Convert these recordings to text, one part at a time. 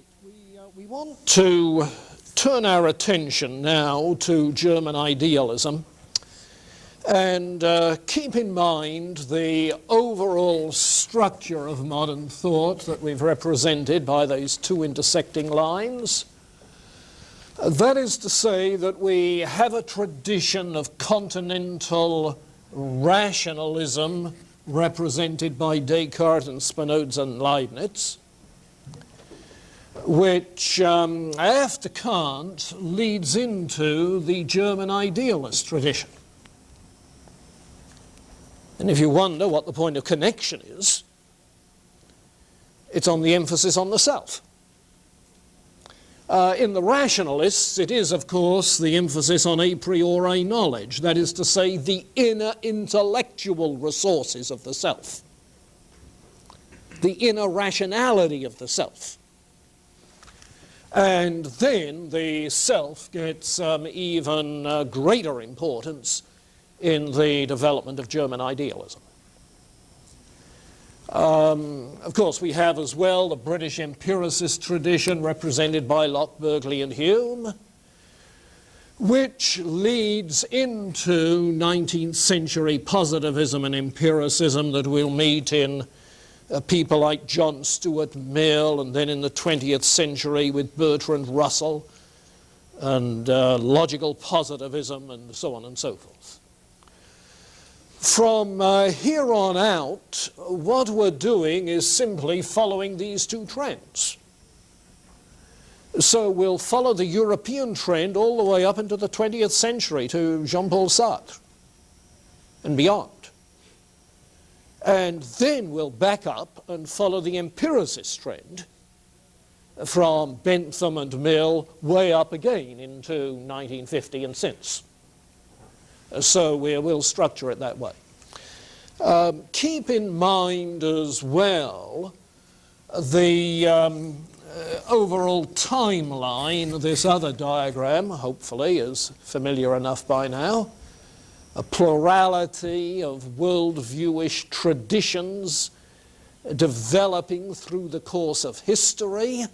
Right, we want to turn our attention now to German idealism and keep in mind the overall structure of modern thought that we've represented by these two intersecting lines. That is to say that we have a tradition of continental rationalism represented by Descartes and Spinoza and Leibniz, which, after Kant, leads into the German idealist tradition. And if you wonder what the point of connection is, it's on the emphasis on the self. In the rationalists, it is, of course, the emphasis on a priori knowledge, that is to say, the inner intellectual resources of the self, the inner rationality of the self. And then the self gets even greater importance in the development of German idealism. Of course, we have as well the British empiricist tradition represented by Locke, Berkeley, and Hume, which leads into 19th century positivism and empiricism that we'll meet in people like John Stuart Mill, and then in the 20th century with Bertrand Russell, and logical positivism, and so on and so forth. From here on out, what we're doing is simply following these two trends. So we'll follow the European trend all the way up into the 20th century to Jean-Paul Sartre and beyond. And then we'll back up and follow the empiricist trend from Bentham and Mill way up again into 1950 and since. So we'll structure it that way. Keep in mind as well the overall timeline. This other diagram, hopefully, is familiar enough by now. A plurality of worldviewish traditions developing through the course of history.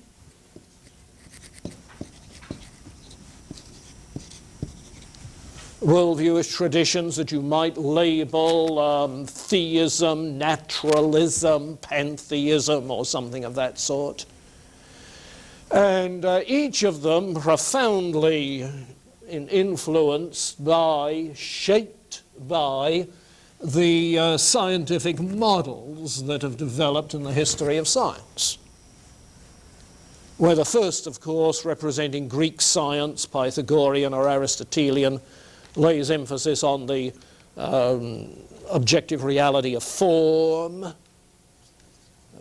Worldviewish traditions that you might label theism, naturalism, pantheism, or something of that sort. And each of them profoundly influenced by, shaped by the scientific models that have developed in the history of science. Where the first, of course, representing Greek science, Pythagorean or Aristotelian, lays emphasis on the objective reality of form,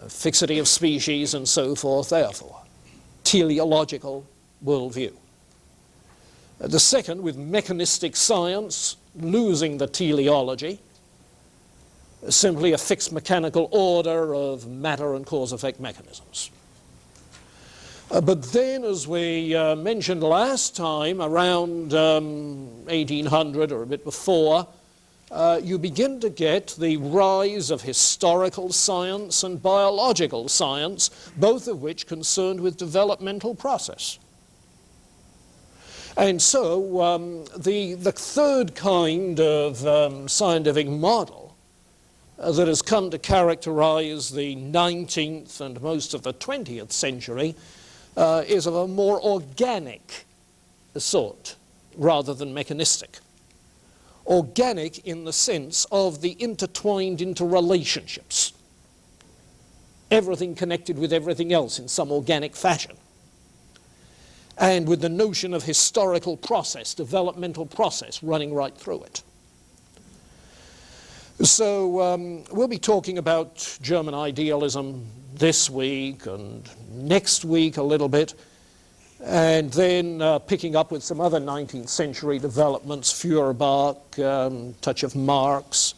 fixity of species, and so forth, therefore. Teleological worldview. The second, with mechanistic science, losing the teleology, simply a fixed mechanical order of matter and cause-effect mechanisms. But then, as we mentioned last time, around 1800 or a bit before, you begin to get the rise of historical science and biological science, both of which concerned with developmental process. And so the third kind of scientific model that has come to characterize the 19th and most of the 20th century is of a more organic sort rather than mechanistic. Organic in the sense of the intertwined interrelationships. Everything connected with everything else in some organic fashion. And with the notion of historical process, developmental process running right through it. So we'll be talking about German idealism this week and next week a little bit, and then picking up with some other 19th century developments, Feuerbach, touch of Marx,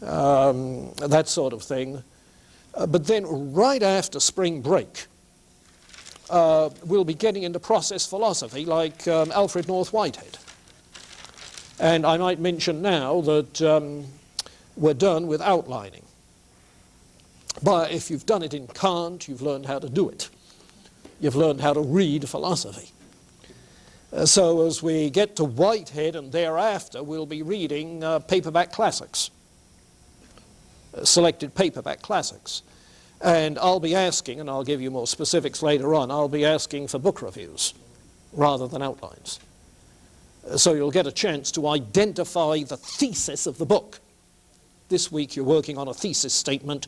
that sort of thing. But then right after spring break, we'll be getting into process philosophy like Alfred North Whitehead. And I might mention now that we're done with outlining. But if you've done it in Kant, you've learned how to do it. You've learned how to read philosophy. So as we get to Whitehead and thereafter, we'll be reading paperback classics, selected paperback classics. And I'll be asking, and I'll give you more specifics later on, I'll be asking for book reviews rather than outlines. So you'll get a chance to identify the thesis of the book. This week you're working on a thesis statement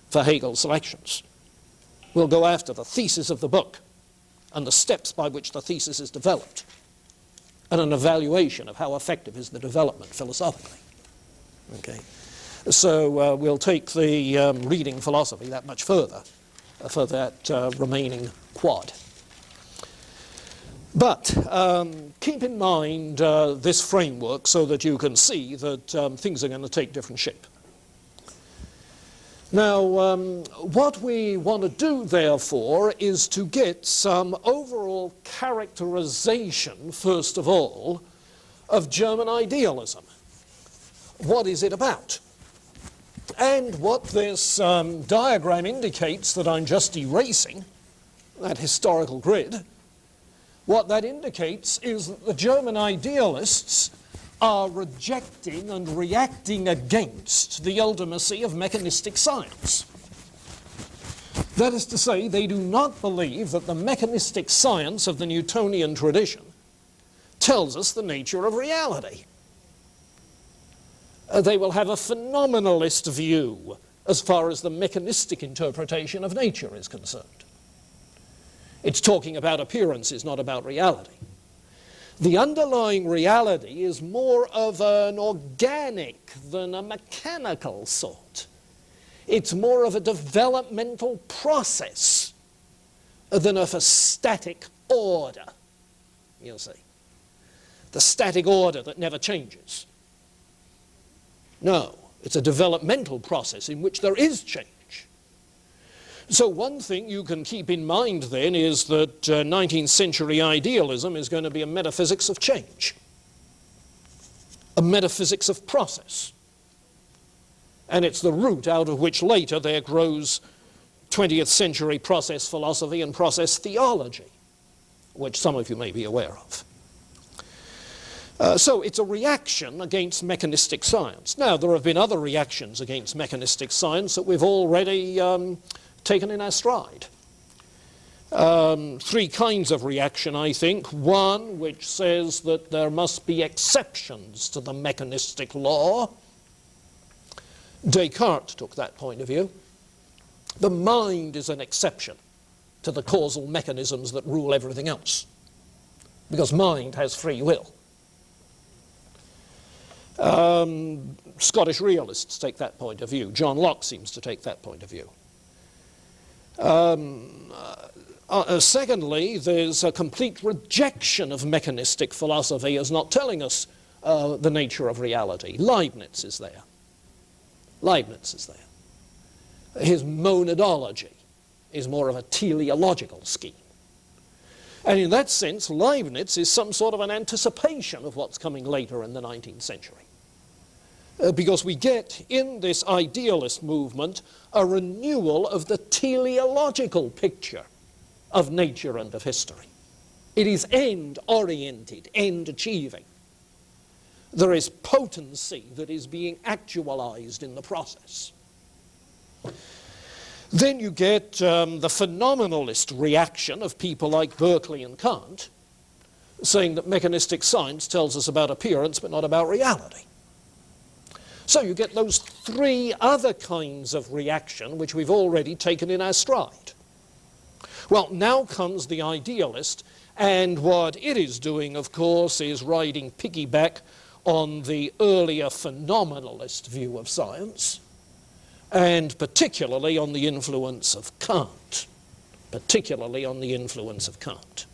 for Hegel's Selections. We'll go after the thesis of the book and the steps by which the thesis is developed, and an evaluation of how effective is the development philosophically. Okay. So we'll take the reading philosophy that much further for that remaining quad. But keep in mind this framework so that you can see that things are going to take different shape. Now, what we want to do, therefore, is to get some overall characterization, first of all, of German idealism. What is it about? And what this diagram indicates that I'm just erasing, that historical grid, what that indicates is that the German idealists are rejecting and reacting against the ultimacy of mechanistic science. That is to say, they do not believe that the mechanistic science of the Newtonian tradition tells us the nature of reality. They will have a phenomenalist view as far as the mechanistic interpretation of nature is concerned. It's talking about appearances, not about reality. The underlying reality is more of an organic than a mechanical sort. It's more of a developmental process than of a static order, you see. The static order that never changes. No, it's a developmental process in which there is change. So one thing you can keep in mind then is that 19th century idealism is going to be a metaphysics of change, a metaphysics of process. And it's the root out of which later there grows 20th century process philosophy and process theology, which some of you may be aware of. So it's a reaction against mechanistic science. Now, there have been other reactions against mechanistic science that we've already taken in our stride. Three kinds of reaction, I think. One, which says that there must be exceptions to the mechanistic law. Descartes took that point of view. The mind is an exception to the causal mechanisms that rule everything else, because mind has free will. Scottish realists take that point of view. John Locke seems to take that point of view. Secondly, there's a complete rejection of mechanistic philosophy as not telling us the nature of reality. Leibniz is there. Leibniz is there. His monadology is more of a teleological scheme. And in that sense, Leibniz is some sort of an anticipation of what's coming later in the 19th century. Because we get in this idealist movement a renewal of the teleological picture of nature and of history. It is end-oriented, end-achieving. There is potency that is being actualized in the process. Then you get the phenomenalist reaction of people like Berkeley and Kant, saying that mechanistic science tells us about appearance but not about reality. So you get those three other kinds of reaction which we've already taken in our stride. Well, now comes the idealist, and what it is doing, of course, is riding piggyback on the earlier phenomenalist view of science, and particularly on the influence of Kant. Particularly on the influence of Kant.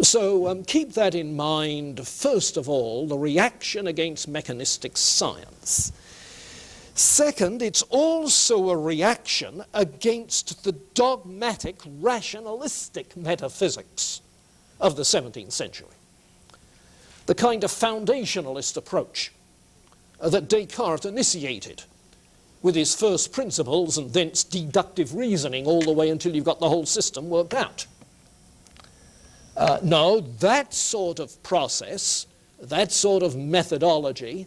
So keep that in mind, first of all, the reaction against mechanistic science. Second, it's also a reaction against the dogmatic, rationalistic metaphysics of the 17th century. The kind of foundationalist approach that Descartes initiated with his first principles and thence deductive reasoning all the way until you've got the whole system worked out. No, that sort of process, that sort of methodology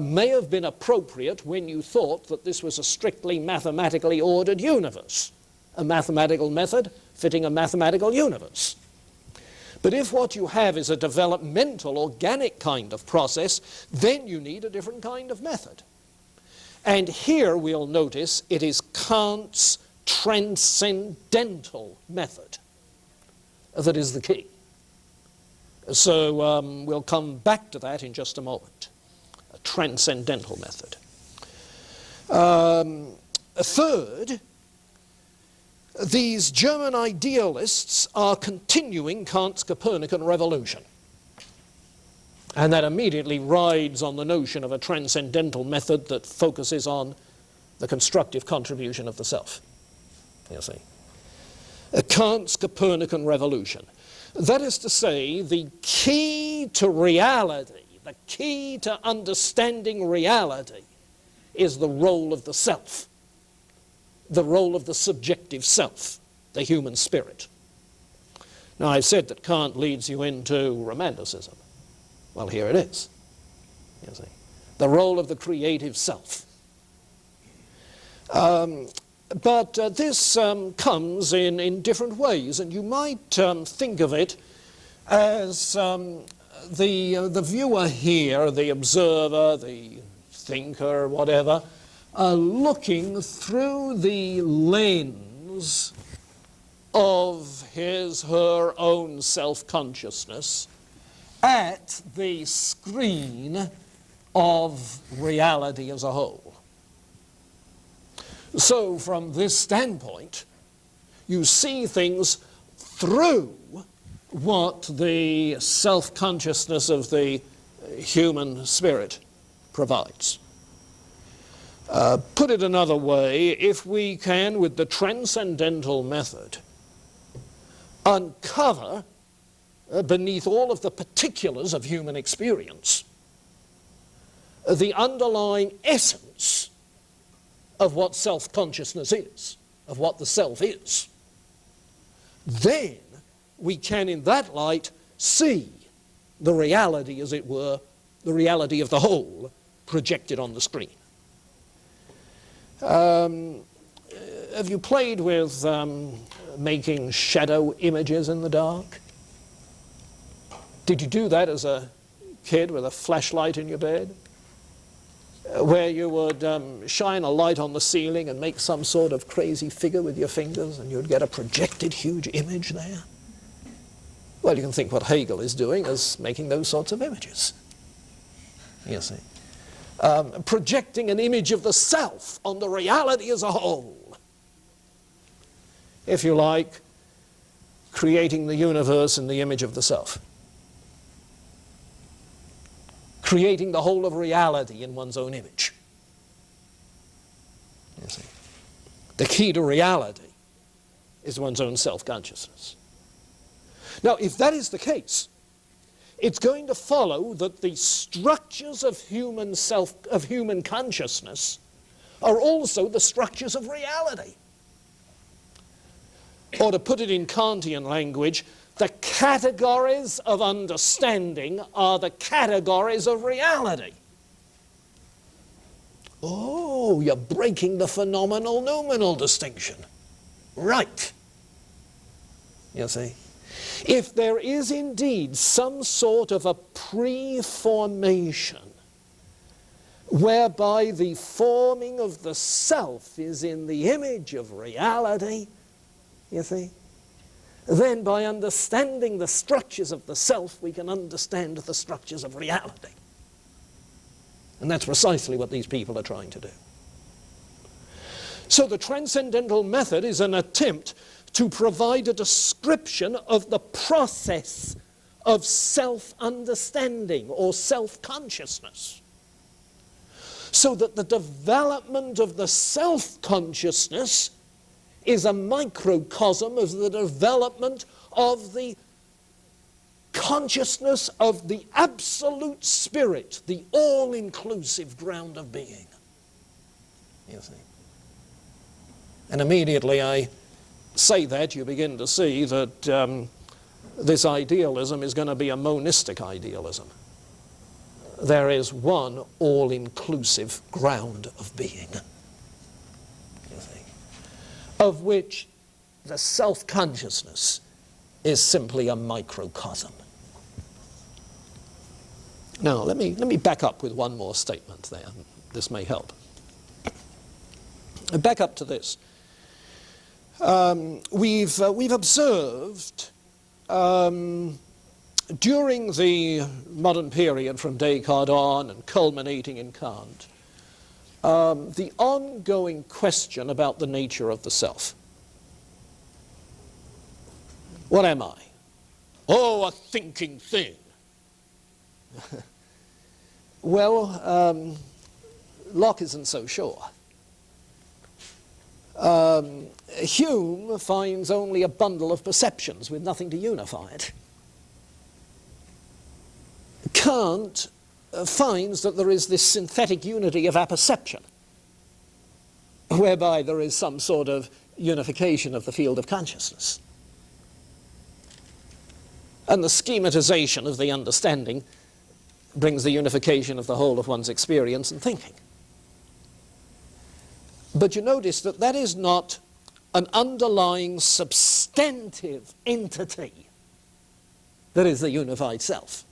may have been appropriate when you thought that this was a strictly mathematically ordered universe, a mathematical method fitting a mathematical universe. But if what you have is a developmental, organic kind of process, then you need a different kind of method. And here we'll notice it is Kant's transcendental method that is the key. So we'll come back to that in just a moment. A transcendental method. Third, these German idealists are continuing Kant's Copernican revolution. And that immediately rides on the notion of a transcendental method that focuses on the constructive contribution of the self. You see. Kant's Copernican revolution. That is to say, the key to reality, the key to understanding reality, is the role of the self, the role of the subjective self, the human spirit. Now, I've said that Kant leads you into Romanticism. Well, here it is, you see. The role of the creative self. But this comes in different ways, and you might think of it as the viewer here, the observer, the thinker, whatever, looking through the lens of his, her own self-consciousness at the screen of reality as a whole. So from this standpoint, you see things through what the self-consciousness of the human spirit provides. Put it another way, if we can, with the transcendental method, uncover beneath all of the particulars of human experience the underlying essence of what self-consciousness is, of what the self is, then we can in that light see the reality, as it were, the reality of the whole projected on the screen. Have you played with making shadow images in the dark? Did you do that as a kid with a flashlight in your bed? Where you would shine a light on the ceiling and make some sort of crazy figure with your fingers, and you'd get a projected huge image there? Well, you can think what Hegel is doing is making those sorts of images. You see. Projecting an image of the self on the reality as a whole. If you like, creating the universe in the image of the self. Creating the whole of reality in one's own image. You see. The key to reality is one's own self-consciousness. Now, if that is the case, it's going to follow that the structures of human consciousness are also the structures of reality. Or to put it in Kantian language, the categories of understanding are the categories of reality. Oh, you're breaking the phenomenal-noumenal distinction. Right. You see? If there is indeed some sort of a pre-formation whereby the forming of the self is in the image of reality, you see, then by understanding the structures of the self, we can understand the structures of reality. And that's precisely what these people are trying to do. So the transcendental method is an attempt to provide a description of the process of self-understanding or self-consciousness, so that the development of the self-consciousness is a microcosm of the development of the consciousness of the absolute spirit, the all-inclusive ground of being. you see. And immediately I say that, you begin to see that this idealism is going to be a monistic idealism. There is one all-inclusive ground of being, you see, of which the self-consciousness is simply a microcosm. Now, let me back up with one more statement there. This may help. Back up to this. We've observed during the modern period from Descartes on and culminating in Kant, the ongoing question about the nature of the self. What am I? Oh, a thinking thing. Well, Locke isn't so sure. Hume finds only a bundle of perceptions with nothing to unify it. Kant finds that there is this synthetic unity of apperception, whereby there is some sort of unification of the field of consciousness. And the schematization of the understanding brings the unification of the whole of one's experience and thinking. But you notice that that is not an underlying substantive entity that is the unified self.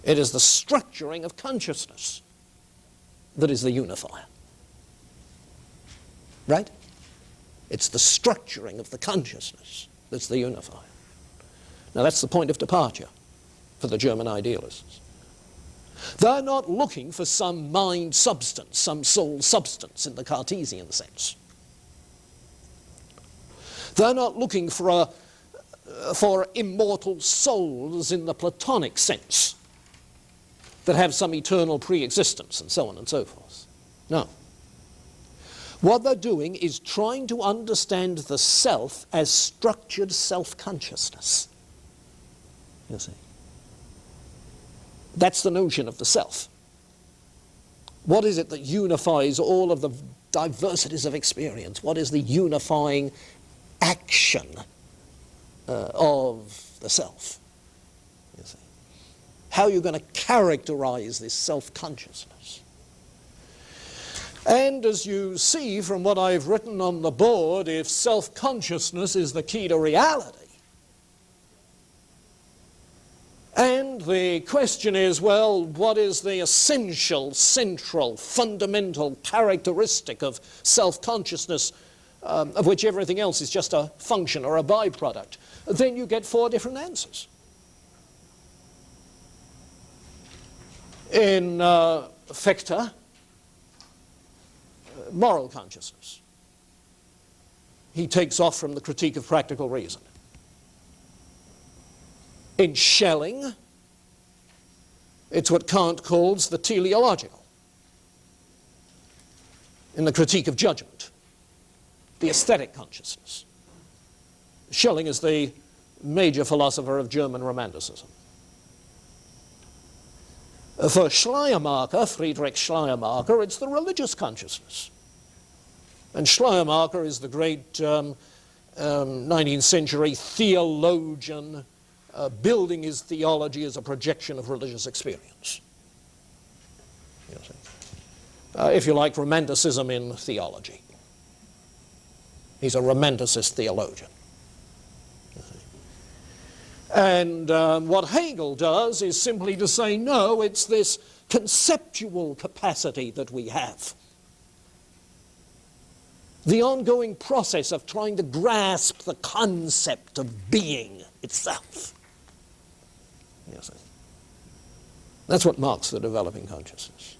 It is the structuring of consciousness that is the unifier. Right? It's the structuring of the consciousness that's the unifier. Now that's the point of departure for the German idealists. They're not looking for some mind substance, some soul substance in the Cartesian sense. They're not looking for immortal souls in the Platonic sense that have some eternal pre-existence and so on and so forth. No. What they're doing is trying to understand the self as structured self-consciousness. You see. That's the notion of the self. What is it that unifies all of the diversities of experience? What is the unifying action of the self? You see. How are you going to characterize this self-consciousness? And as you see from what I've written on the board, if self-consciousness is the key to reality, and the question is, well, what is the essential, central, fundamental characteristic of self-consciousness of which everything else is just a function or a byproduct? Then you get 4 different answers. In Viktor, moral consciousness. He takes off from the critique of practical reason. In Schelling, it's what Kant calls the teleological. In the critique of judgment, the aesthetic consciousness. Schelling is the major philosopher of German Romanticism. For Schleiermacher, Friedrich Schleiermacher, it's the religious consciousness. And Schleiermacher is the great 19th century theologian, building his theology as a projection of religious experience. You know, if you like, Romanticism in theology. He's a Romanticist theologian. And what Hegel does is simply to say, no, it's this conceptual capacity that we have. The ongoing process of trying to grasp the concept of being itself. Yes, that's what marks the developing consciousness.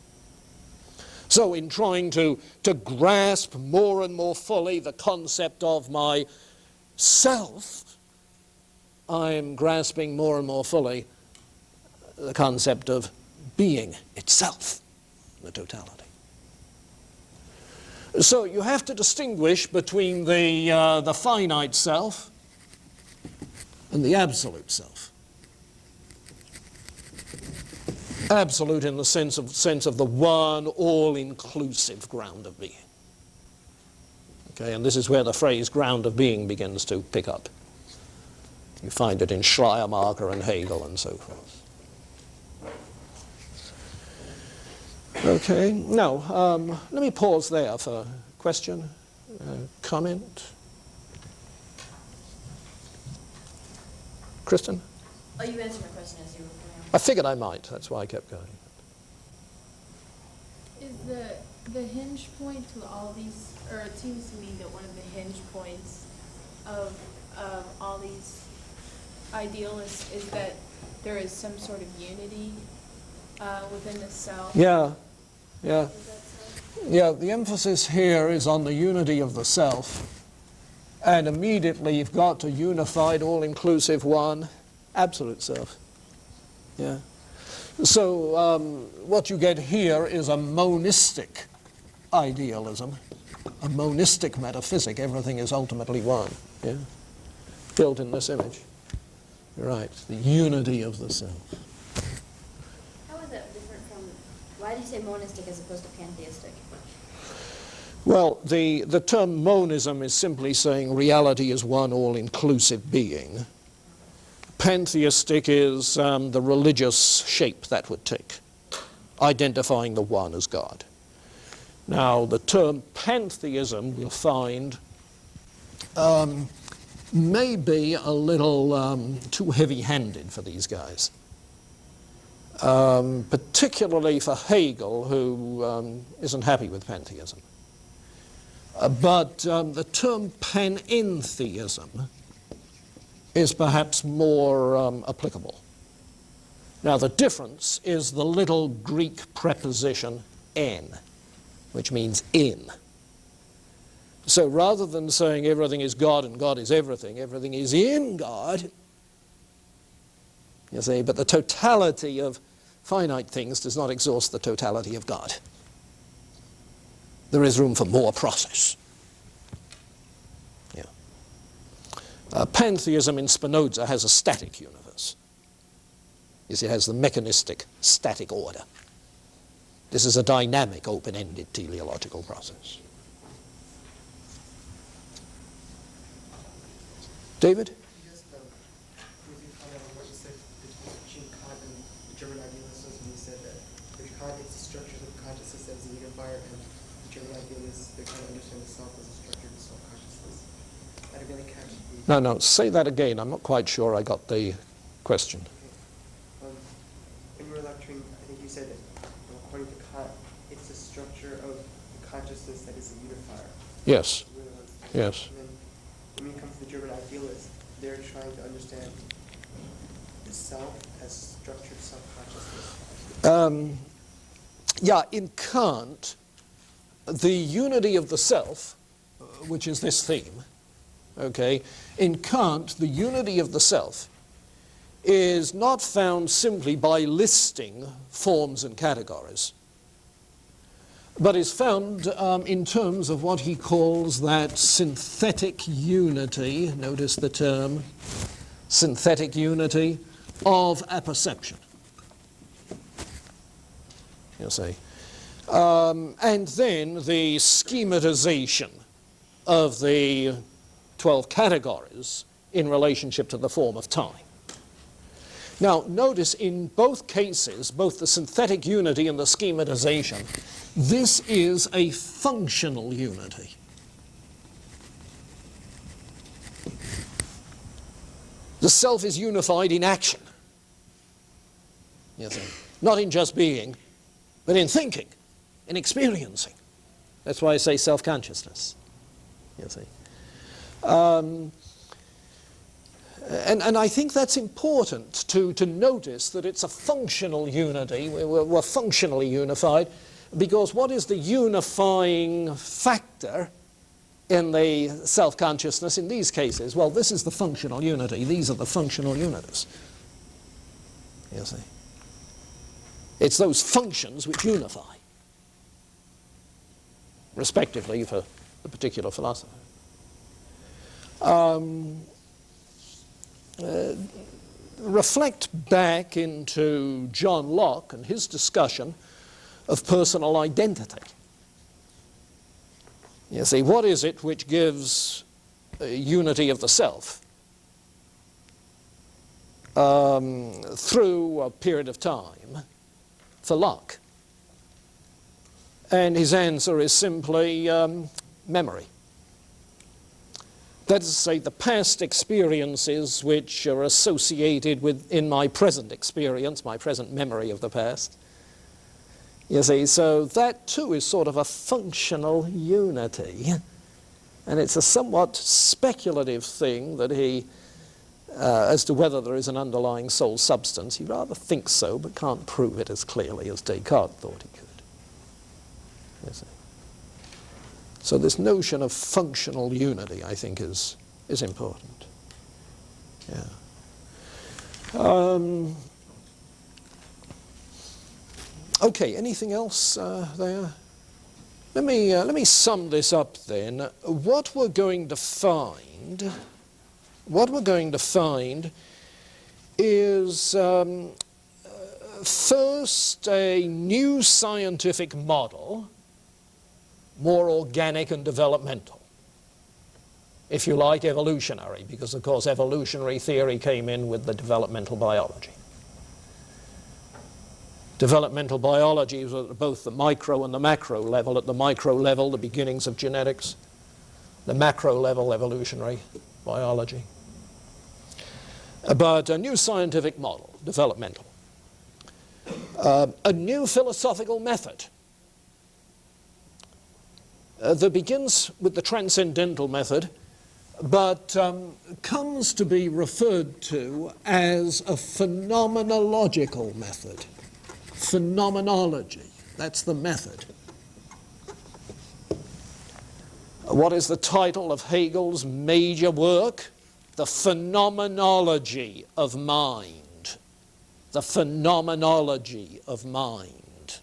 So in trying to grasp more and more fully the concept of my self, I'm grasping more and more fully the concept of being itself, the totality. So you have to distinguish between the finite self and the absolute self. Absolute in the sense of the one all-inclusive ground of being. Okay, and this is where the phrase ground of being begins to pick up. You find it in Schleiermacher and Hegel and so forth. Okay, now let me pause there for question, comment. Kristen? Oh, you answered my question as you were going on. I figured I might, that's why I kept going. Is the hinge point to all these, or it seems to me that one of the hinge points of all these idealists is that there is some sort of unity within the self? Yeah, yeah. Is that so? Yeah, the emphasis here is on the unity of the self. And immediately you've got a unified, all-inclusive one, absolute self. Yeah. So what you get here is a monistic idealism, a monistic metaphysic. Everything is ultimately one. Yeah. Built in this image. You're right. The unity of the self. How is that different from, why do you say monistic as opposed to pantheistic? Well, the term monism is simply saying reality is one all-inclusive being. Pantheistic is the religious shape that would take, identifying the one as God. Now, the term pantheism, we'll find, may be a little too heavy-handed for these guys, particularly for Hegel, who isn't happy with pantheism. But the term panentheism is perhaps more applicable. Now, the difference is the little Greek preposition en, which means in. So rather than saying everything is God and God is everything is in God, you see, but the totality of finite things does not exhaust the totality of God. There is room for more process. Yeah. Pantheism in Spinoza has a static universe. You see, it has the mechanistic static order. This is a dynamic, open-ended teleological process. David? Yes, with your comment on what you said between Kant and the German idealists, when you said that for Kant it's the structures of consciousness as a unifier, and the German idealists, they kind of understand the self as a structure of self-consciousness. I didn't really catch the... No, say that again. I'm not quite sure I got the question. Okay. When you were lecturing, I think you said that according to Kant, it's the structure of the consciousness that is a unifier. Yes. Yes. And then when you come to the German idealists, they're trying to understand the self as structured self-consciousness. Yeah, in Kant, the unity of the self, which is this theme, okay, in Kant, the unity of the self is not found simply by listing forms and categories, but is found in terms of what he calls that synthetic unity, notice the term, synthetic unity of apperception. You see. And then the schematization of the 12 categories in relationship to the form of time. Now, notice in both cases, both the synthetic unity and the schematization, this is a functional unity. The self is unified in action. You see. Not in just being, but in thinking, in experiencing. That's why I say self-consciousness. You see. And I think that's important to notice that it's a functional unity. We're functionally unified, because what is the unifying factor in the self-consciousness in these cases? Well, this is the functional unity. These are the functional unities. You see. It's those functions which unify, respectively, for the particular philosopher. reflect back into John Locke and his discussion of personal identity. You see, what is it which gives unity of the self through a period of time for Locke? And his answer is simply memory. That is to say, the past experiences which are associated with, in my present experience, my present memory of the past. You see, so that too is sort of a functional unity. And it's a somewhat speculative thing that he, as to whether there is an underlying soul substance, he rather thinks so, but can't prove it as clearly as Descartes thought he could. You see. So this notion of functional unity, I think, is important. Yeah. Okay, anything else there? Let me sum this up then. What we're going to find is first a new scientific model, more organic and developmental. If you like, evolutionary, because of course evolutionary theory came in with the developmental biology. Developmental biology was at both the micro and the macro level. At the micro level, the beginnings of genetics. The macro level, evolutionary biology. But a new scientific model, developmental. A new philosophical method that begins with the transcendental method, but comes to be referred to as a phenomenological method. Phenomenology, that's the method. What is the title of Hegel's major work? The Phenomenology of Mind. The Phenomenology of Mind.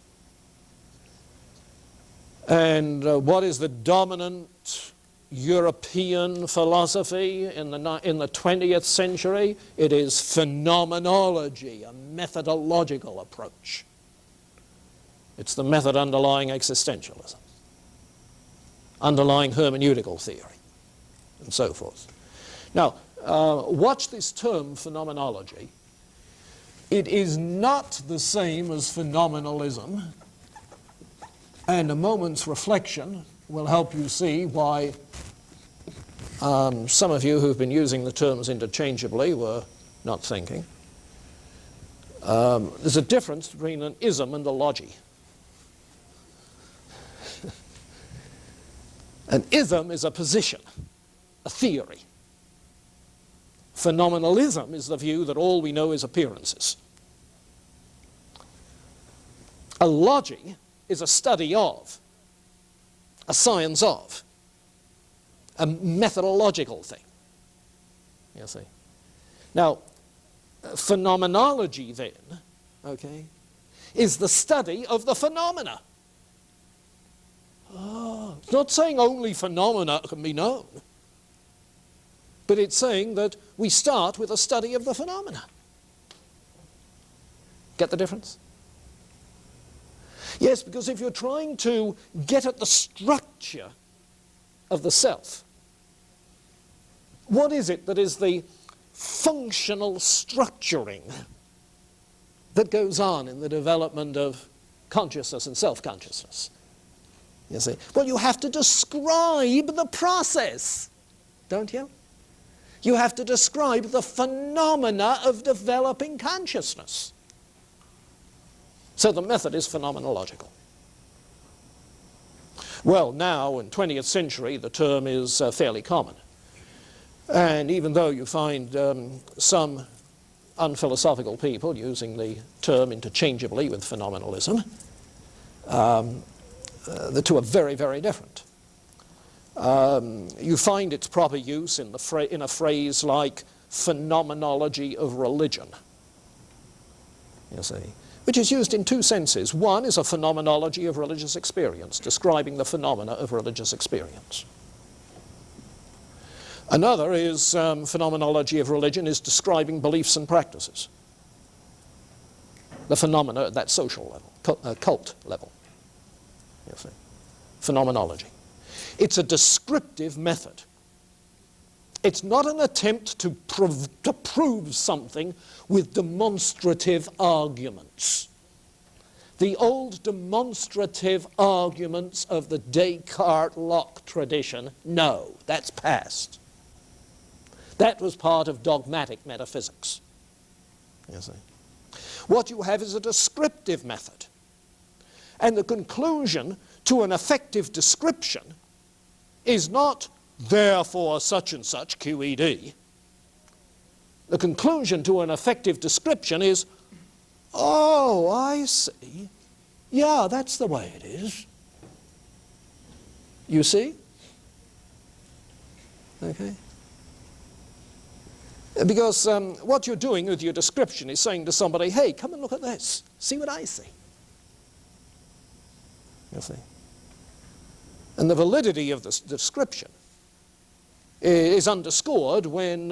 And what is the dominant European philosophy in the 20th century? It is phenomenology, a methodological approach. It's the method underlying existentialism, underlying hermeneutical theory, and so forth. Now, watch this term, phenomenology. It is not the same as phenomenalism, and a moment's reflection will help you see why some of you who've been using the terms interchangeably were not thinking. There's a difference between an ism and a logy. An ism is a position, a theory. Phenomenalism is the view that all we know is appearances. A logy is a study of, a science of, a methodological thing. You see. Now, phenomenology then, okay, is the study of the phenomena. Oh, it's not saying only phenomena can be known, but it's saying that we start with a study of the phenomena. Get the difference? Yes, because if you're trying to get at the structure of the self, what is it that is the functional structuring that goes on in the development of consciousness and self-consciousness? You see, well, you have to describe the process, don't you? You have to describe the phenomena of developing consciousness. So the method is phenomenological. Well, now in 20th century, the term is fairly common. And even though you find some unphilosophical people using the term interchangeably with phenomenalism, the two are very, very different. You find its proper use in a phrase like phenomenology of religion, you see, which is used in two senses. One is a phenomenology of religious experience, describing the phenomena of religious experience. Another is phenomenology of religion is describing beliefs and practices. The phenomena at that social level, cult level. You see. Phenomenology. It's a descriptive method. It's not an attempt to prove something with demonstrative arguments. The old demonstrative arguments of the Descartes-Locke tradition, no, that's past. That was part of dogmatic metaphysics. You see. What you have is a descriptive method. And the conclusion to an effective description is not therefore such and such, QED. The conclusion to an effective description is, oh, I see. Yeah, that's the way it is. You see? Okay. Because what you're doing with your description is saying to somebody, hey, come and look at this. See what I see. You see? And the validity of the description is underscored when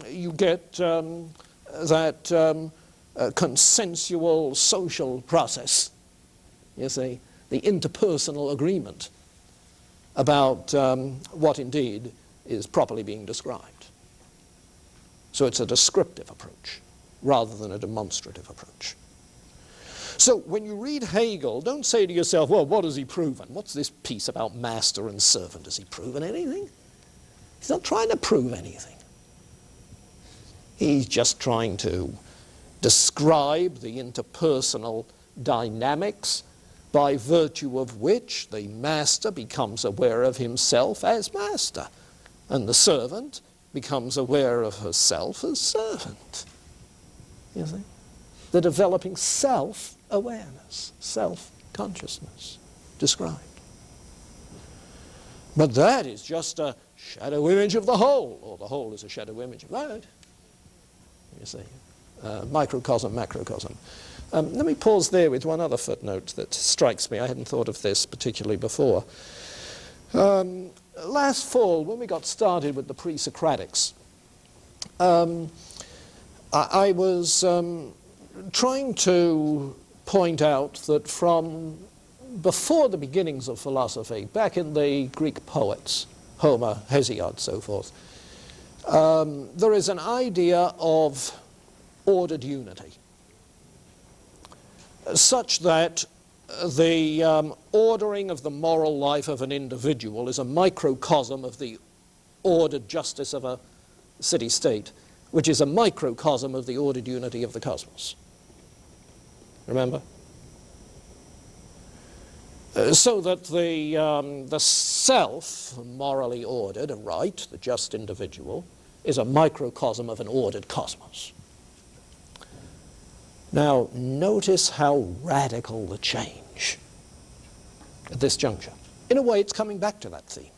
you get that consensual social process, you see, the interpersonal agreement about what indeed is properly being described. So it's a descriptive approach rather than a demonstrative approach. So when you read Hegel, don't say to yourself, well, what has he proven? What's this piece about master and servant? Has he proven anything? He's not trying to prove anything. He's just trying to describe the interpersonal dynamics by virtue of which the master becomes aware of himself as master, and the servant becomes aware of herself as servant. You see? The developing self-awareness, self-consciousness described. But that is just a shadow image of the whole, or the whole is a shadow image of that. You see? Microcosm, macrocosm. Let me pause there with one other footnote that strikes me. I hadn't thought of this particularly before. Last fall, when we got started with the pre-Socratics, I was trying to point out that from before the beginnings of philosophy, back in the Greek poets, Homer, Hesiod, so forth, there is an idea of ordered unity, such that the ordering of the moral life of an individual is a microcosm of the ordered justice of a city-state, which is a microcosm of the ordered unity of the cosmos. Remember? So that the self, morally ordered, a right, the just individual, is a microcosm of an ordered cosmos. Now, notice how radical the change at this juncture. In a way, it's coming back to that theme,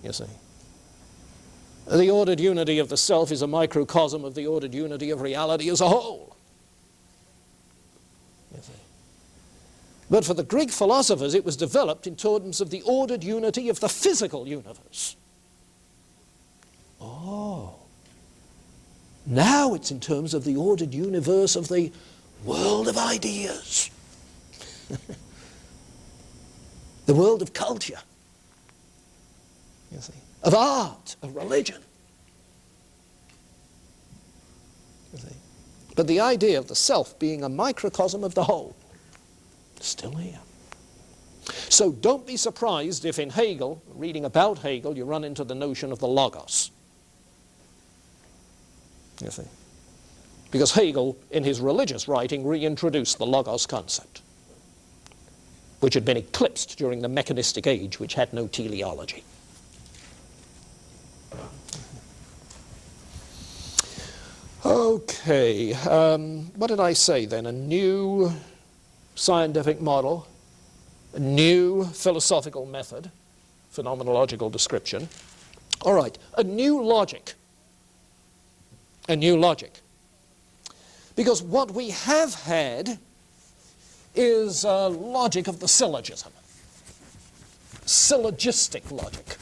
you see. The ordered unity of the self is a microcosm of the ordered unity of reality as a whole. You see. But for the Greek philosophers, it was developed in terms of the ordered unity of the physical universe. Oh. Now it's in terms of the ordered universe of the world of ideas. The world of culture. You see. Of art, of religion. You see. But the idea of the self being a microcosm of the whole is still here. So don't be surprised if in Hegel, reading about Hegel, you run into the notion of the logos. You see. Because Hegel, in his religious writing, reintroduced the logos concept, which had been eclipsed during the mechanistic age, which had no teleology. Okay, what did I say then? A new scientific model, a new philosophical method, phenomenological description. All right, a new logic. A new logic. Because what we have had is a logic of the syllogism. Syllogistic logic.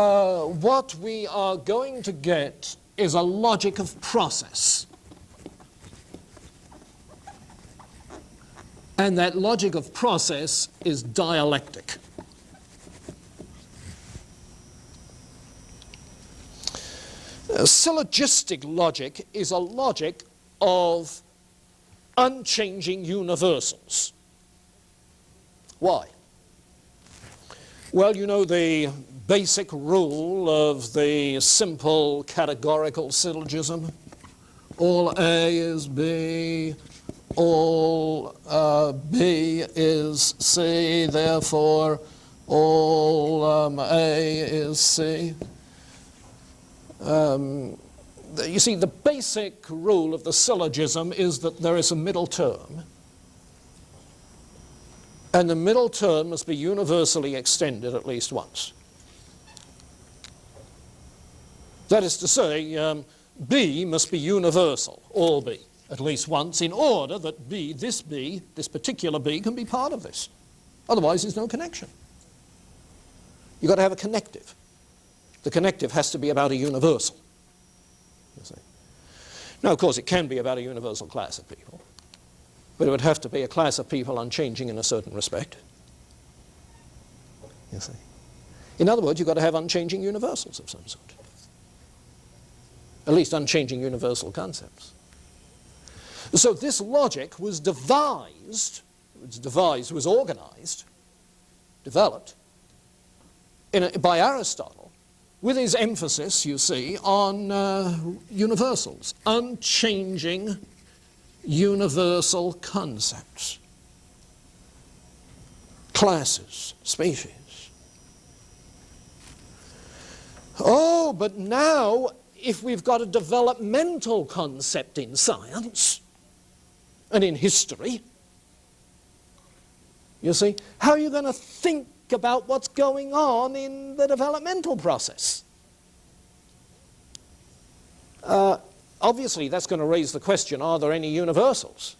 what we are going to get is a logic of process. And that logic of process is dialectic. Syllogistic logic is a logic of unchanging universals. Why? Well, you know the basic rule of the simple categorical syllogism. All A is B, all B is C, therefore all A is C. You see, the basic rule of the syllogism is that there is a middle term, and the middle term must be universally extended at least once. That is to say, B must be universal, all B, at least once, in order that B, this particular B, can be part of this. Otherwise, there's no connection. You've got to have a connective. The connective has to be about a universal. You see. Now, of course, it can be about a universal class of people, but it would have to be a class of people unchanging in a certain respect. You see. In other words, you've got to have unchanging universals of some sort. At least unchanging universal concepts. So this logic was devised, was organized, developed by Aristotle, with his emphasis, you see, on universals, unchanging universal concepts, classes, species. Oh, but now, if we've got a developmental concept in science and in history, you see, how are you going to think about what's going on in the developmental process? Obviously, that's going to raise the question, are there any universals?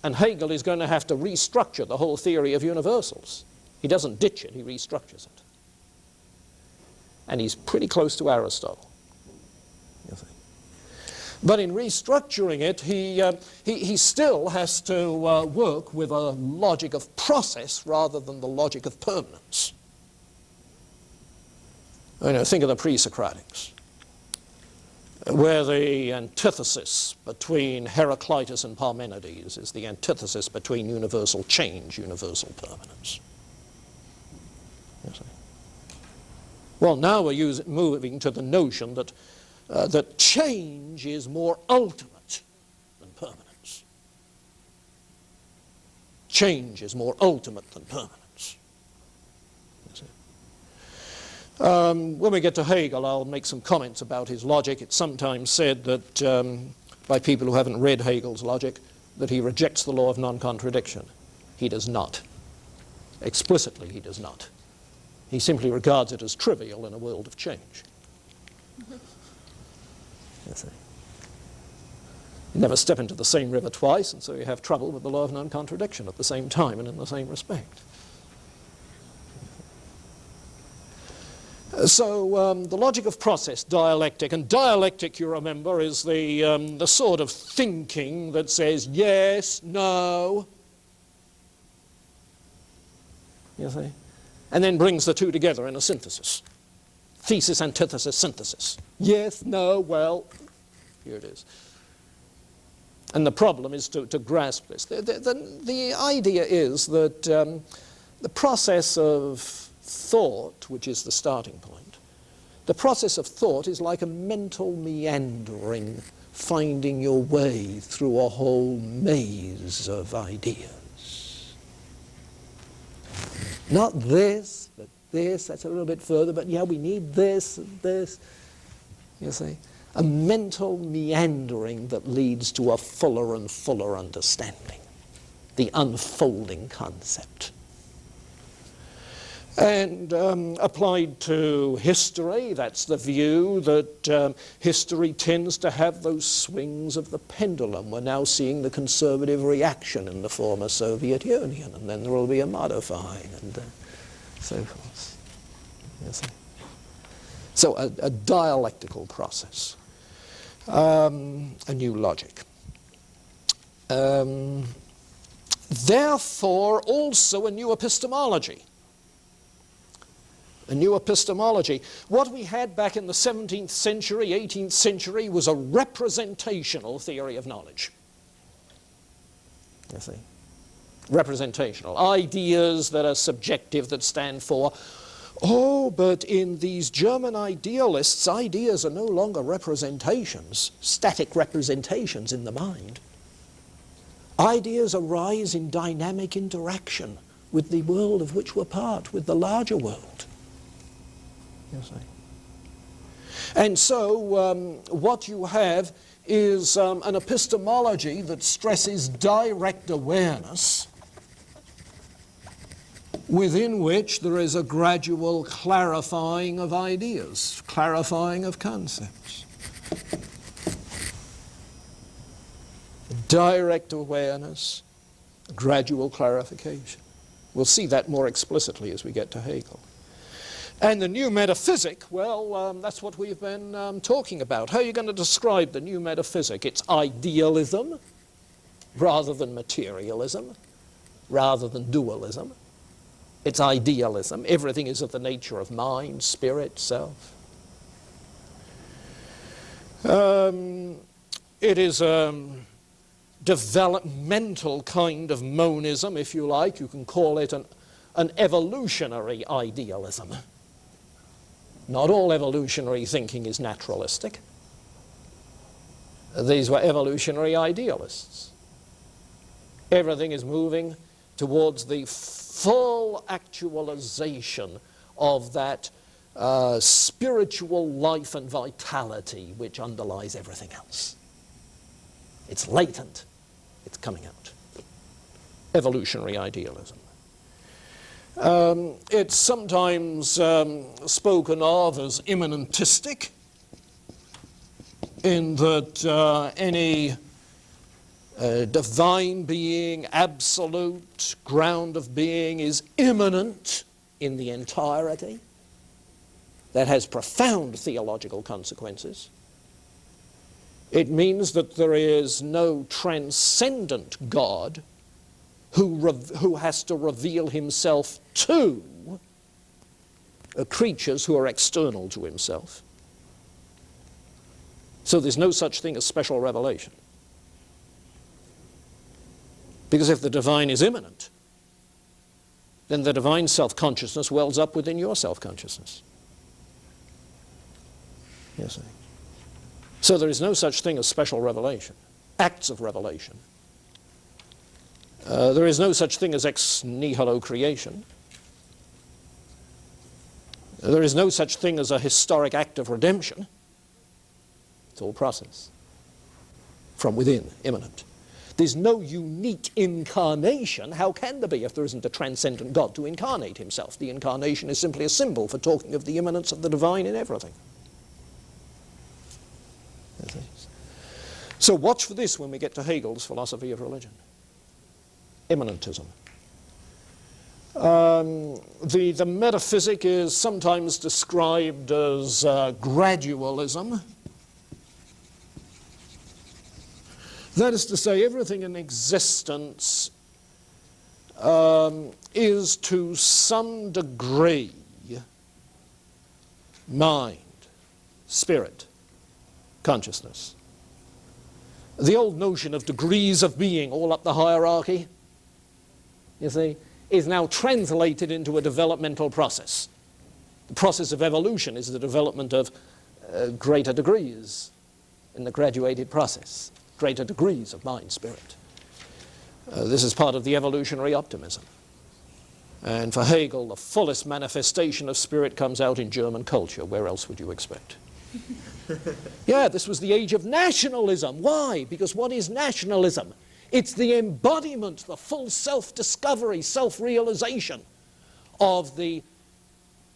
And Hegel is going to have to restructure the whole theory of universals. He doesn't ditch it, he restructures it. And he's pretty close to Aristotle. You see. But in restructuring it, he still has to work with a logic of process rather than the logic of permanence. You know, think of the pre-Socratics, where the antithesis between Heraclitus and Parmenides is the antithesis between universal change, universal permanence. You see. Well, now we're moving to the notion that that change is more ultimate than permanence. Change is more ultimate than permanence. When we get to Hegel, I'll make some comments about his logic. It's sometimes said that, by people who haven't read Hegel's logic, that he rejects the law of non-contradiction. He does not. Explicitly, he does not. He simply regards it as trivial in a world of change. You see. You never step into the same river twice, and so you have trouble with the law of non-contradiction at the same time and in the same respect. So the logic of process, dialectic, and dialectic, you remember, is the sort of thinking that says yes, no, you see, and then brings the two together in a synthesis. Thesis, antithesis, synthesis. Yes, no, well, here it is. And the problem is to grasp this. The idea is that the process of thought, which is the starting point, the process of thought is like a mental meandering, finding your way through a whole maze of ideas. Not this, but this, that's a little bit further, but yeah, we need this and this, you see. A mental meandering that leads to a fuller and fuller understanding, the unfolding concept. And applied to history, that's the view that history tends to have those swings of the pendulum. We're now seeing the conservative reaction in the former Soviet Union, and then there will be a modifying and so forth. You see. So a dialectical process, a new logic. Therefore, also a new epistemology. A new epistemology. What we had back in the 17th century, 18th century, was a representational theory of knowledge. You see? Representational. Ideas that are subjective, that stand for, oh, but in these German idealists, ideas are no longer representations, static representations in the mind. Ideas arise in dynamic interaction with the world of which we're part, with the larger world. You see. And so what you have is an epistemology that stresses direct awareness, within which there is a gradual clarifying of ideas, clarifying of concepts. Direct awareness, gradual clarification. We'll see that more explicitly as we get to Hegel. And the new metaphysic, well, that's what we've been talking about. How are you going to describe the new metaphysic? It's idealism rather than materialism, rather than dualism. It's idealism. Everything is of the nature of mind, spirit, self. It is a developmental kind of monism, if you like. You can call it an evolutionary idealism. Not all evolutionary thinking is naturalistic. These were evolutionary idealists. Everything is moving towards the full actualization of that spiritual life and vitality which underlies everything else. It's latent. It's coming out. Evolutionary idealism. It's sometimes spoken of as immanentistic, in that any divine being, absolute ground of being is immanent in the entirety. That has profound theological consequences. It means that there is no transcendent God who has to reveal himself to creatures who are external to himself. So there's no such thing as special revelation. Because if the divine is immanent, then the divine self-consciousness wells up within your self-consciousness. Yes, so there is no such thing as special revelation, acts of revelation. There is no such thing as ex nihilo creation. There is no such thing as a historic act of redemption. It's all process. From within, immanent. There's no unique incarnation. How can there be if there isn't a transcendent God to incarnate himself? The incarnation is simply a symbol for talking of the immanence of the divine in everything. So watch for this when we get to Hegel's philosophy of religion. Immanentism. The metaphysic is sometimes described as gradualism. That is to say, everything in existence is to some degree mind, spirit, consciousness. The old notion of degrees of being all up the hierarchy, you see, is now translated into a developmental process. The process of evolution is the development of greater degrees in the graduated process, greater degrees of mind, spirit. This is part of the evolutionary optimism. And for Hegel, the fullest manifestation of spirit comes out in German culture. Where else would you expect? Yeah, this was the age of nationalism. Why? Because what is nationalism? It's the embodiment, the full self-discovery, self-realization of the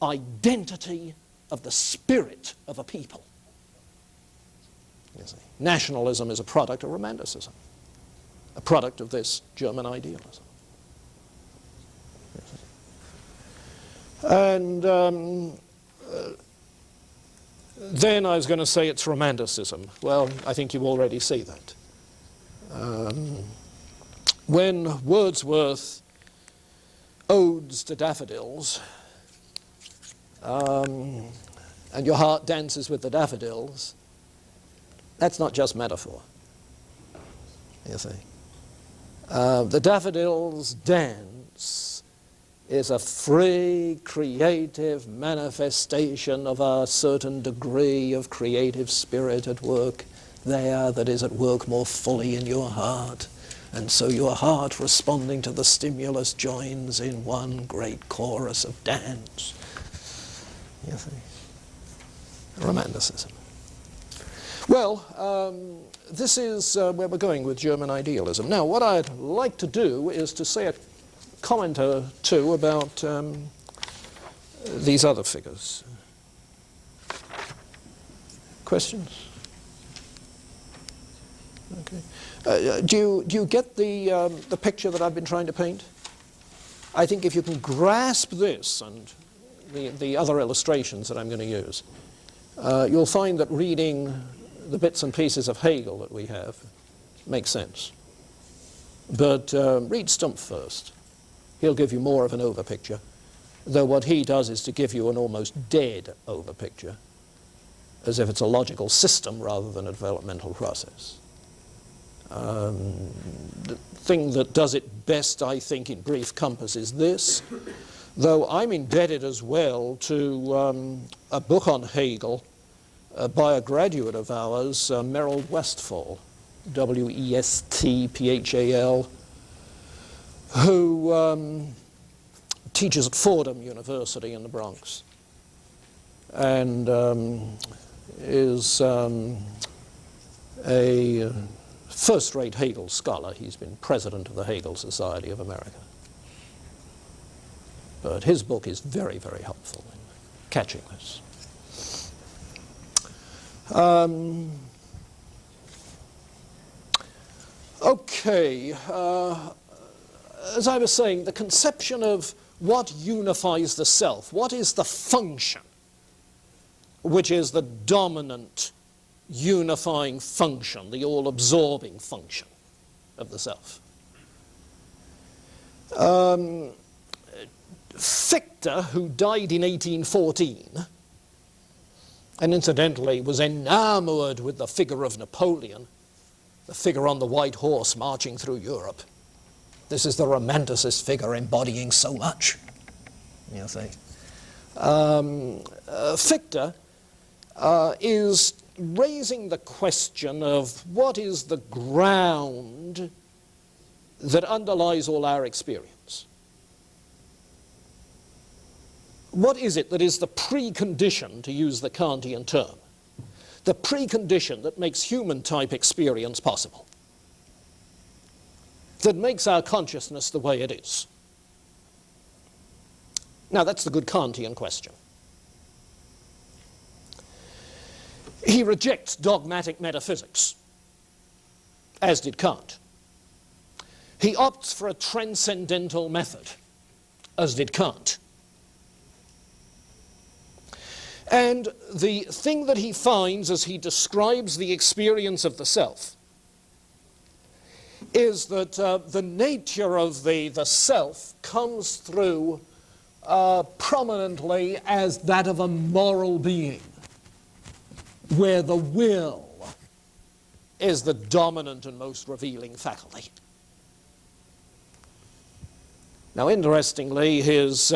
identity of the spirit of a people. You see, nationalism is a product of Romanticism, a product of this German idealism. And then I was going to say it's Romanticism. Well, I think you already see that. When Wordsworth odes to daffodils, and your heart dances with the daffodils, that's not just metaphor, you see. The daffodils dance is a free, creative manifestation of a certain degree of creative spirit at work there that is at work more fully in your heart. And so your heart, responding to the stimulus, joins in one great chorus of dance. You see? Romanticism. Well, this is where we're going with German idealism. Now, what I'd like to do is to say a comment or two about these other figures. Questions? Okay. Do you get the picture that I've been trying to paint? I think if you can grasp this and the other illustrations that I'm going to use, you'll find that reading the bits and pieces of Hegel that we have makes sense. But read Stumpf first. He'll give you more of an overpicture, though what he does is to give you an almost dead overpicture, as if it's a logical system rather than a developmental process. The thing that does it best, I think, in brief compass is this, though I'm indebted as well to a book on Hegel by a graduate of ours, Merrill Westphal, W-E-S-T-P-H-A-L, who teaches at Fordham University in the Bronx and is a first-rate Hegel scholar. He's been president of the Hegel Society of America. But his book is very, very helpful in catching this. Okay, as I was saying, the conception of what unifies the self, what is the function, which is the dominant unifying function, the all-absorbing function of the self. Viktor, who died in 1814, and incidentally was enamored with the figure of Napoleon, the figure on the white horse marching through Europe. This is the romanticist figure embodying so much, you see. Viktor is raising the question of what is the ground that underlies all our experience. What is it that is the precondition, to use the Kantian term, the precondition that makes human-type experience possible, that makes our consciousness the way it is? Now, that's the good Kantian question. He rejects dogmatic metaphysics, as did Kant. He opts for a transcendental method, as did Kant. And the thing that he finds as he describes the experience of the self is that the nature of the self comes through prominently as that of a moral being, where the will is the dominant and most revealing faculty. Now, interestingly, his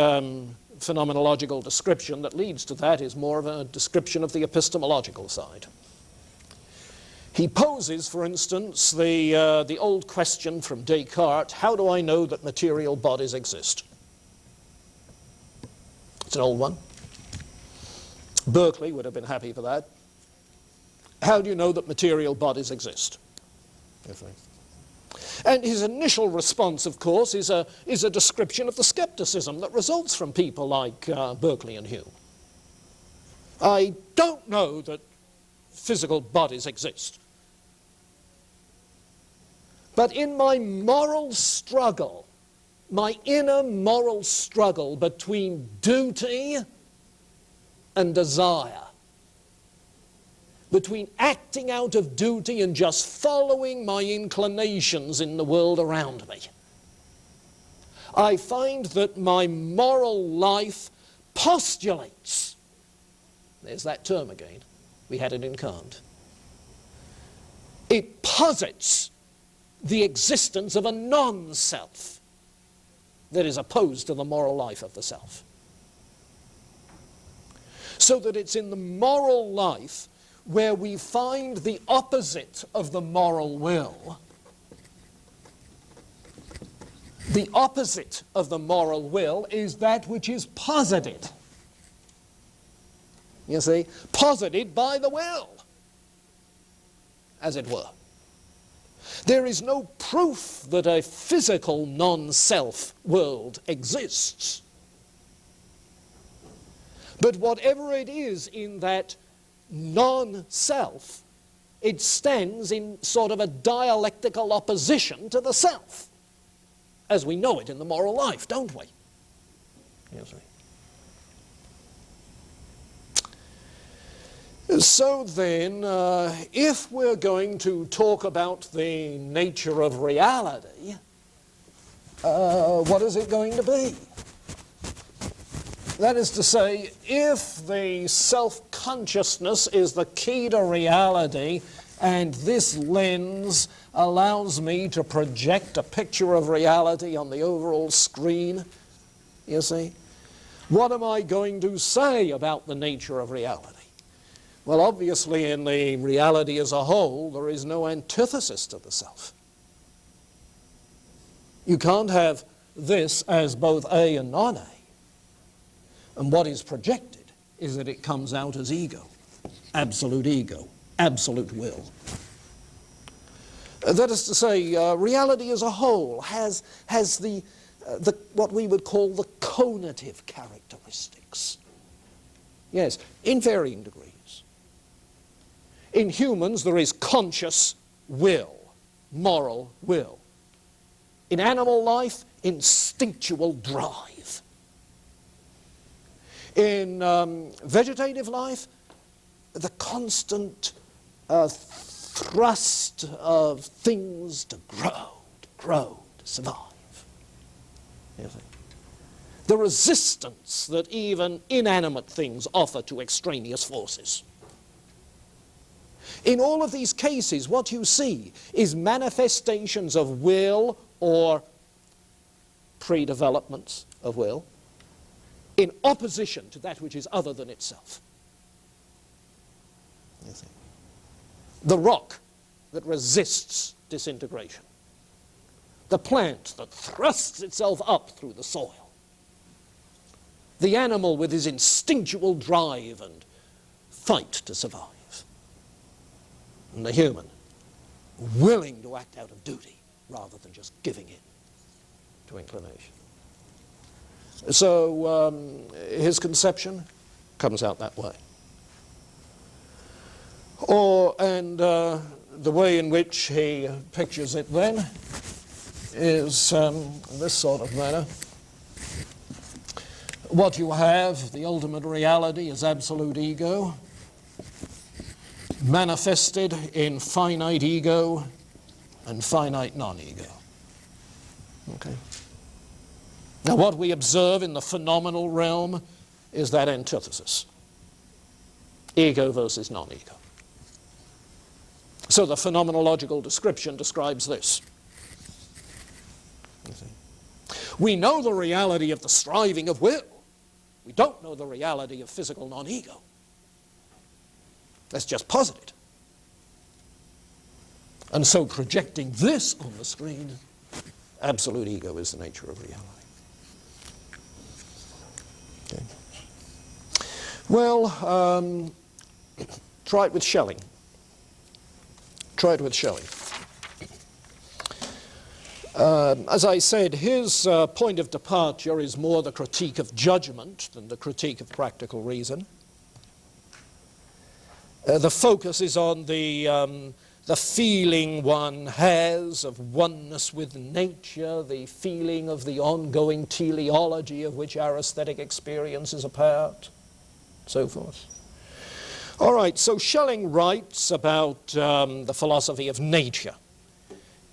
phenomenological description that leads to that is more of a description of the epistemological side. He poses, for instance, the old question from Descartes, how do I know that material bodies exist? It's an old one. Berkeley would have been happy for that. How do you know that material bodies exist? And his initial response, of course, is a description of the skepticism that results from people like Berkeley and Hume. I don't know that physical bodies exist. But in my moral struggle, my inner moral struggle between duty and desire, between acting out of duty and just following my inclinations in the world around me. I find that my moral life postulates, there's that term again, we had it in Kant, it posits the existence of a non-self that is opposed to the moral life of the self. So that it's in the moral life where we find the opposite of the moral will. The opposite of the moral will is that which is posited. You see, posited by the will, as it were. There is no proof that a physical non-self world exists. But whatever it is in that non-self, it stands in sort of a dialectical opposition to the self, as we know it in the moral life, don't we? Yes, so then, if we're going to talk about the nature of reality, what is it going to be? That is to say, if the self-consciousness is the key to reality, and this lens allows me to project a picture of reality on the overall screen, you see, what am I going to say about the nature of reality? Well, obviously, in the reality as a whole, there is no antithesis to the self. You can't have this as both A and non-A. And what is projected is that it comes out as ego, absolute will. That is to say, reality as a whole has the what we would call the conative characteristics. Yes, in varying degrees. In humans, there is conscious will, moral will. In animal life, instinctual drive. In vegetative life, the constant thrust of things to grow, to survive. You see? The resistance that even inanimate things offer to extraneous forces. In all of these cases, what you see is manifestations of will or pre-developments of will in opposition to that which is other than itself. You see? The rock that resists disintegration. The plant that thrusts itself up through the soil. The animal with his instinctual drive and fight to survive. And the human, willing to act out of duty rather than just giving in to inclination. So his conception comes out that way. And the way in which he pictures it then is this sort of manner. What you have, the ultimate reality, is absolute ego, manifested in finite ego and finite non-ego. Okay. Now what we observe in the phenomenal realm is that antithesis. Ego versus non-ego. So the phenomenological description describes this. You see. We know the reality of the striving of will. We don't know the reality of physical non-ego. That's just posited. And so projecting this on the screen, absolute ego is the nature of reality. Okay. Well, try it with Schelling. Try it with Schelling. As I said, his point of departure is more the critique of judgment than the critique of practical reason. The focus is on the feeling one has of oneness with nature, the feeling of the ongoing teleology of which our aesthetic experience is a part, so forth. All right, so Schelling writes about the philosophy of nature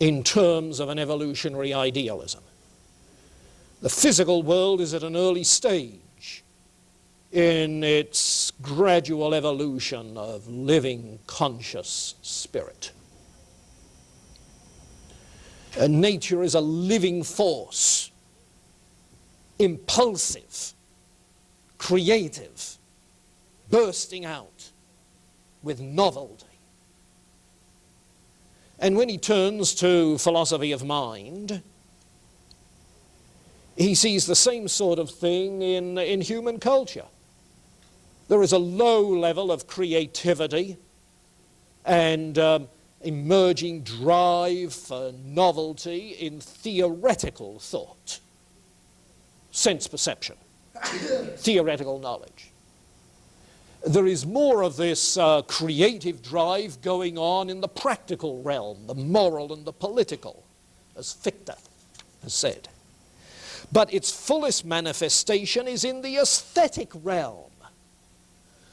in terms of an evolutionary idealism. The physical world is at an early stage in its gradual evolution of living, conscious spirit. And nature is a living force, impulsive, creative, bursting out with novelty. And when he turns to philosophy of mind, he sees the same sort of thing in human culture. There is a low level of creativity and emerging drive for novelty in theoretical thought, sense perception, theoretical knowledge. There is more of this creative drive going on in the practical realm, the moral and the political, as Viktor has said. But its fullest manifestation is in the aesthetic realm,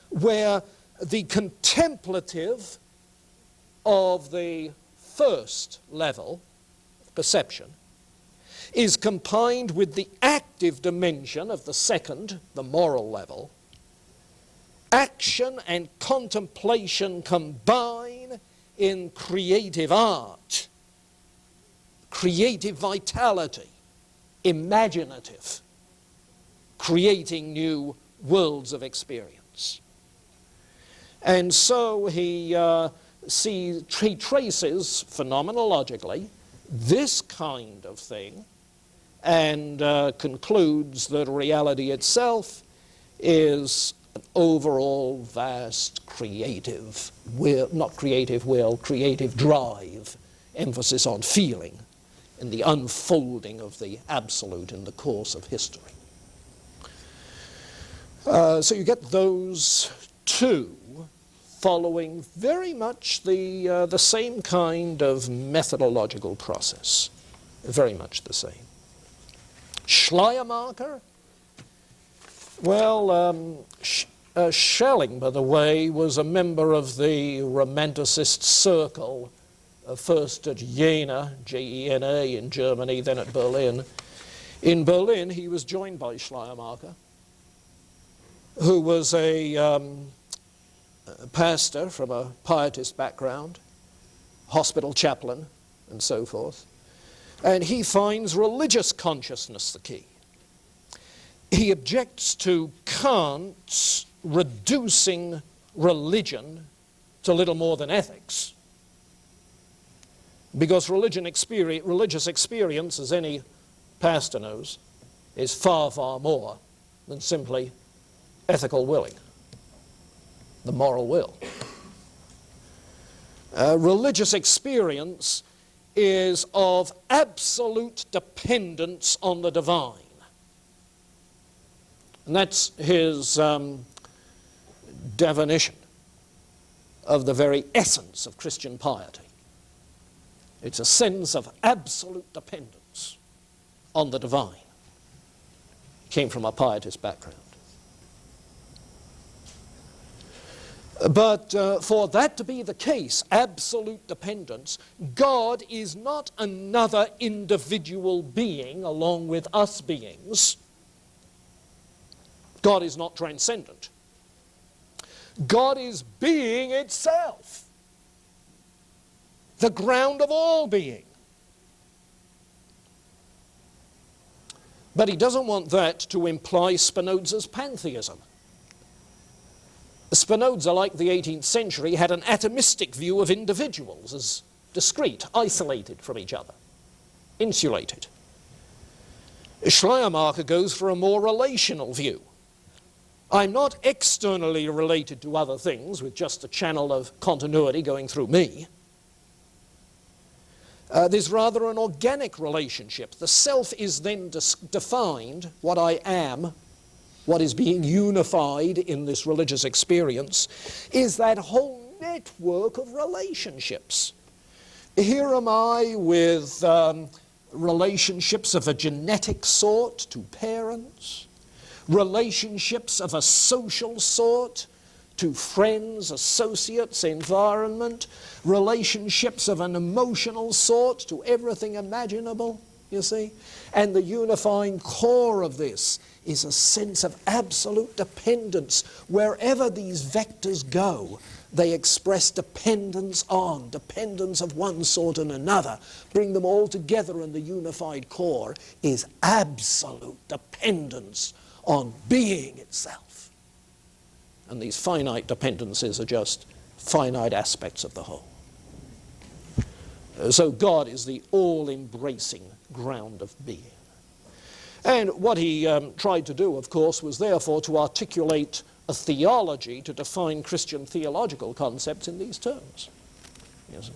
where the contemplative of the first level, perception, is combined with the active dimension of the second, the moral level. Action and contemplation combine in creative art, creative vitality, imaginative, creating new worlds of experience. And so he traces phenomenologically this kind of thing and concludes that reality itself is an overall vast creative will, not creative will, creative drive, emphasis on feeling in the unfolding of the absolute in the course of history. So you get those two following very much the same kind of methodological process, very much the same. Schleiermacher, well, Schelling, by the way, was a member of the Romanticist circle, first at Jena, J-E-N-A in Germany, then at Berlin. In Berlin, he was joined by Schleiermacher, who was a pastor from a pietist background, hospital chaplain, and so forth. And he finds religious consciousness the key. He objects to Kant's reducing religion to little more than ethics, because religious experience, as any pastor knows, is far, far more than simply ethical willing, the moral will. Religious experience is of absolute dependence on the divine. And that's his definition of the very essence of Christian piety. It's a sense of absolute dependence on the divine. He came from a pietist background. But for that to be the case, absolute dependence, God is not another individual being along with us beings. God is not transcendent. God is being itself, the ground of all being. But he doesn't want that to imply Spinoza's pantheism. Spinoza, like the 18th century, had an atomistic view of individuals as discrete, isolated from each other, insulated. Schleiermacher goes for a more relational view. I'm not externally related to other things with just a channel of continuity going through me. There's rather an organic relationship. The self is then defined, what I am, what is being unified in this religious experience, is that whole network of relationships. Here am I with relationships of a genetic sort to parents, relationships of a social sort to friends, associates, environment, relationships of an emotional sort, to everything imaginable, you see. And the unifying core of this is a sense of absolute dependence. Wherever these vectors go, they express dependence of one sort and another. Bring them all together, and the unified core is absolute dependence on being itself. And these finite dependencies are just finite aspects of the whole. So God is the all-embracing ground of being. And what he tried to do, of course, was therefore to articulate a theology to define Christian theological concepts in these terms. Yes.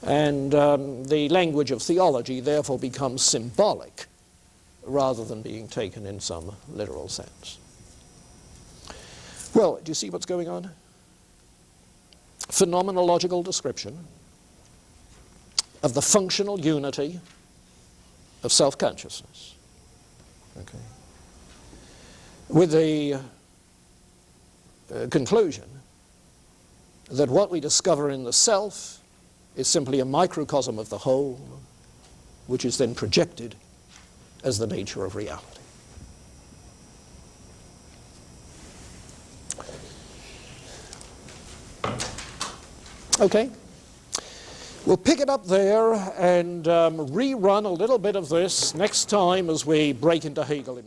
And the language of theology therefore becomes symbolic rather than being taken in some literal sense. Well, do you see what's going on? Phenomenological description of the functional unity of self-consciousness. Okay. With the conclusion that what we discover in the self is simply a microcosm of the whole, which is then projected as the nature of reality. Okay. We'll pick it up there and rerun a little bit of this next time as we break into Hegel himself.